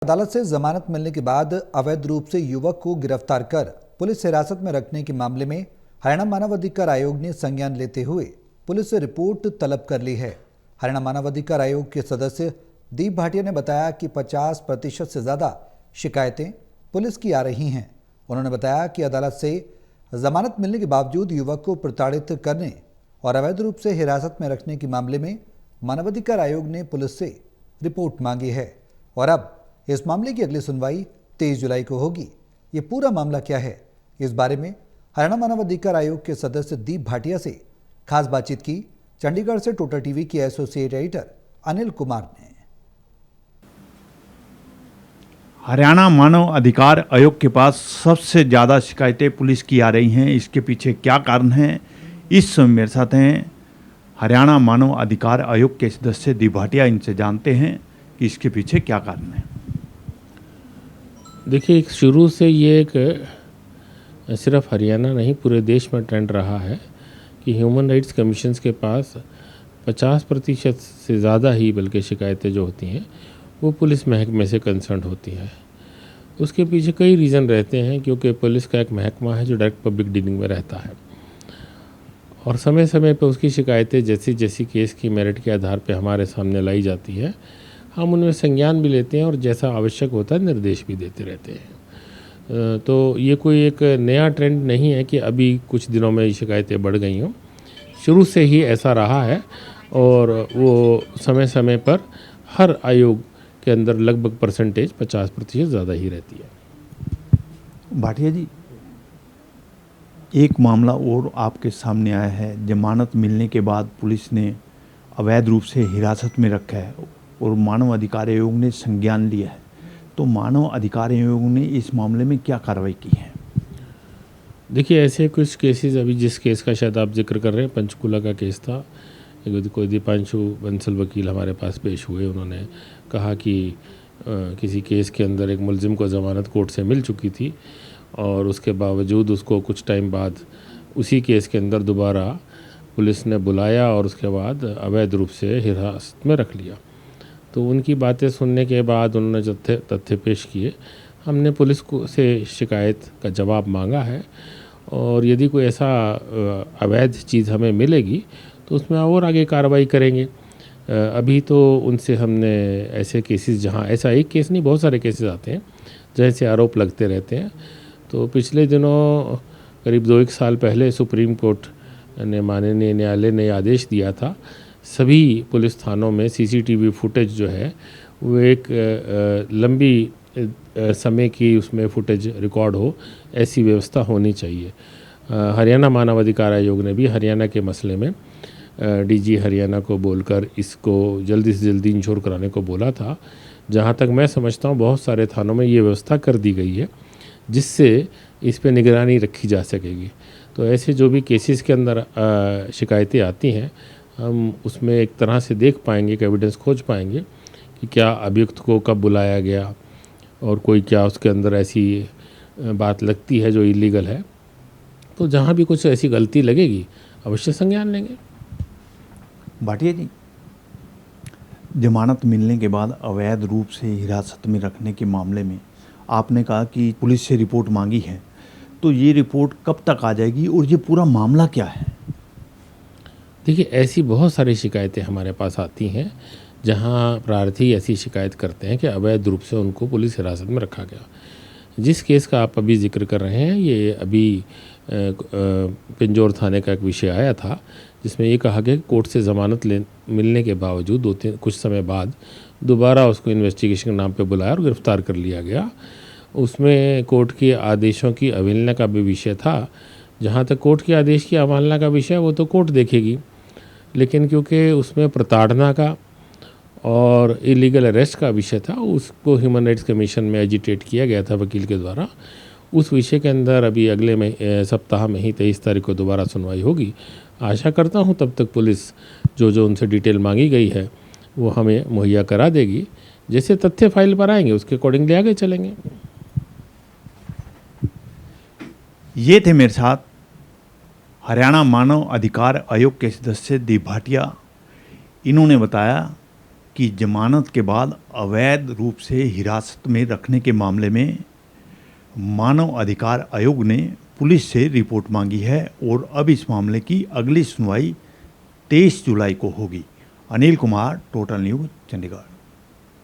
अदालत से जमानत मिलने के बाद अवैध रूप से युवक को गिरफ्तार कर पुलिस हिरासत में रखने के मामले में हरियाणा मानव अधिकार आयोग ने संज्ञान लेते हुए पुलिस से रिपोर्ट तलब कर ली है। हरियाणा मानव अधिकार आयोग के सदस्य दीप भाटिया ने बताया कि 50% से ज्यादा शिकायतें पुलिस की आ रही हैं। उन्होंने बताया कि अदालत से जमानत मिलने के बावजूद युवक को प्रताड़ित करने और अवैध रूप से हिरासत में रखने के मामले में मानवाधिकार आयोग ने पुलिस से रिपोर्ट मांगी है और अब इस मामले की अगली सुनवाई 23 जुलाई को होगी। ये पूरा मामला क्या है, इस बारे में हरियाणा मानव अधिकार आयोग के सदस्य दीप भाटिया से खास बातचीत की चंडीगढ़ से टोटल टीवी के एसोसिएट एडिटर अनिल कुमार ने। हरियाणा मानव अधिकार आयोग के पास सबसे ज़्यादा शिकायतें पुलिस की आ रही हैं। इसके पीछे क्या कारण है, इस समय मेरे साथ हैं हरियाणा मानव अधिकार आयोग के सदस्य दीप भाटिया। इनसे जानते हैं कि इसके पीछे क्या कारण है। देखिए, शुरू से ये एक सिर्फ हरियाणा नहीं पूरे देश में ट्रेंड रहा है कि ह्यूमन राइट्स कमीशंस के पास 50% से ज़्यादा ही बल्कि शिकायतें जो होती हैं वो पुलिस महकमे से कंसर्न होती हैं। उसके पीछे कई रीज़न रहते हैं, क्योंकि पुलिस का एक महकमा है जो डायरेक्ट पब्लिक डीलिंग में रहता है और समय समय पर उसकी शिकायतें जैसी जैसी केस की मेरिट के आधार पर हमारे सामने लाई जाती है, हम उनमें संज्ञान भी लेते हैं और जैसा आवश्यक होता है निर्देश भी देते रहते हैं। तो ये कोई एक नया ट्रेंड नहीं है कि अभी कुछ दिनों में ये शिकायतें बढ़ गई हों। शुरू से ही ऐसा रहा है और वो समय समय पर हर आयोग के अंदर लगभग परसेंटेज 50% ज़्यादा ही रहती है। भाटिया जी, एक मामला और आपके सामने आया है। जमानत मिलने के बाद पुलिस ने अवैध रूप से हिरासत में रखा है और मानव अधिकार आयोग ने संज्ञान लिया है। तो मानव अधिकार आयोग ने इस मामले में क्या कार्रवाई की है? देखिए, ऐसे कुछ केसेस, अभी जिस केस का शायद आप जिक्र कर रहे हैं, पंचकूला का केस था। कोई दीपांशु बंसल वकील हमारे पास पेश हुए। उन्होंने कहा कि किसी केस के अंदर एक मुलजिम को ज़मानत कोर्ट से मिल चुकी थी और उसके बावजूद उसको कुछ टाइम बाद उसी केस के अंदर दोबारा पुलिस ने बुलाया और उसके बाद अवैध रूप से हिरासत में रख लिया। तो उनकी बातें सुनने के बाद उन्होंने जो तथ्य पेश किए, हमने पुलिस को से शिकायत का जवाब मांगा है और यदि कोई ऐसा अवैध चीज़ हमें मिलेगी तो उसमें और आगे कार्रवाई करेंगे। अभी तो उनसे हमने ऐसे केसेस, जहां ऐसा एक केस नहीं बहुत सारे केसेस आते हैं जैसे आरोप लगते रहते हैं। तो पिछले दिनों करीब 2-1 साल पहले सुप्रीम कोर्ट ने, माननीय न्यायालय ने आदेश दिया था सभी पुलिस थानों में सीसीटीवी फुटेज जो है वो एक लंबी समय की उसमें फुटेज रिकॉर्ड हो, ऐसी व्यवस्था होनी चाहिए। हरियाणा मानव अधिकार आयोग ने भी हरियाणा के मसले में डीजी हरियाणा को बोलकर इसको जल्दी से जल्दी इंश्योर कराने को बोला था। जहां तक मैं समझता हूं बहुत सारे थानों में ये व्यवस्था कर दी गई है जिससे इस पे निगरानी रखी जा सकेगी। तो ऐसे जो भी केसेस के अंदर शिकायतें आती हैं, हम उसमें एक तरह से देख पाएंगे, एक एविडेंस खोज पाएंगे कि क्या अभियुक्त को कब बुलाया गया और कोई क्या उसके अंदर ऐसी बात लगती है जो इलीगल है। तो जहाँ भी कुछ ऐसी गलती लगेगी अवश्य संज्ञान लेंगे। भाटिया जी, जमानत मिलने के बाद अवैध रूप से हिरासत में रखने के मामले में आपने कहा कि पुलिस से रिपोर्ट मांगी है, तो ये रिपोर्ट कब तक आ जाएगी और ये पूरा मामला क्या है? देखिए, ऐसी बहुत सारी शिकायतें हमारे पास आती हैं जहां प्रार्थी ऐसी शिकायत करते हैं कि अवैध रूप से उनको पुलिस हिरासत में रखा गया। जिस केस का आप अभी जिक्र कर रहे हैं, ये अभी पिंजौर थाने का एक विषय आया था जिसमें ये कहा गया कि कोर्ट से ज़मानत मिलने के बावजूद कुछ समय बाद दोबारा उसको इन्वेस्टिगेशन के नाम पे बुलाया और गिरफ्तार कर लिया गया। उसमें कोर्ट के आदेशों की अवहेलना का भी विषय था। जहाँ तक कोर्ट के आदेश की अवहेलना का विषय वो तो कोर्ट देखेगी, लेकिन क्योंकि उसमें प्रताड़ना का और इलीगल अरेस्ट का विषय था, उसको ह्यूमन राइट्स कमीशन में एजिटेट किया गया था वकील के द्वारा। उस विषय के अंदर अभी अगले सप्ताह में ही 23 तारीख को दोबारा सुनवाई होगी। आशा करता हूं तब तक पुलिस जो उनसे डिटेल मांगी गई है वो हमें मुहैया करा देगी। जैसे तथ्य फाइल पर आएंगे उसके अकॉर्डिंगली आगे चलेंगे। ये थे मेरे साथ हरियाणा मानव अधिकार आयोग के सदस्य दीप भाटिया। इन्होंने बताया कि जमानत के बाद अवैध रूप से हिरासत में रखने के मामले में मानव अधिकार आयोग ने पुलिस से रिपोर्ट मांगी है और अब इस मामले की अगली सुनवाई 23 जुलाई को होगी। Anil Kumar, total news, Chandigarh.